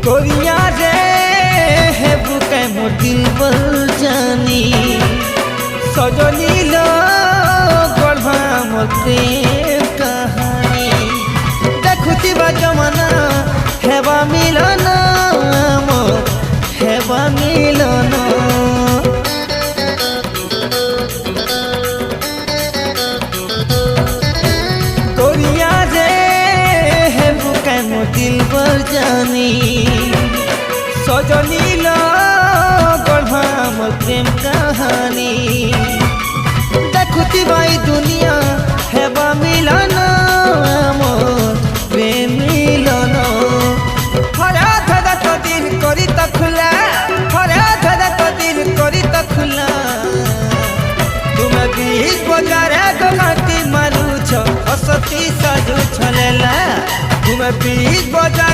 Korea रे है bouquet मोटिल बल जानी सजनी लो गढ़ा मते कहानी देखुती बा जमाना हेबा मिलन हेबा मिलन कोरिया रे है बुके मोटिल बल जानी सजनी लो गढ़ा मोर प्रेम कहानी देखुती बाई दुनिया हेबा मिलन मोर प्रेम मिलन हरा धरा तो दिल करी तो खुला हरा धरा तो दिल करी तो खुला तुम्हें बीच बजारे गमाती मारू छो असती साजू छलेला तुम्हें बीच बजा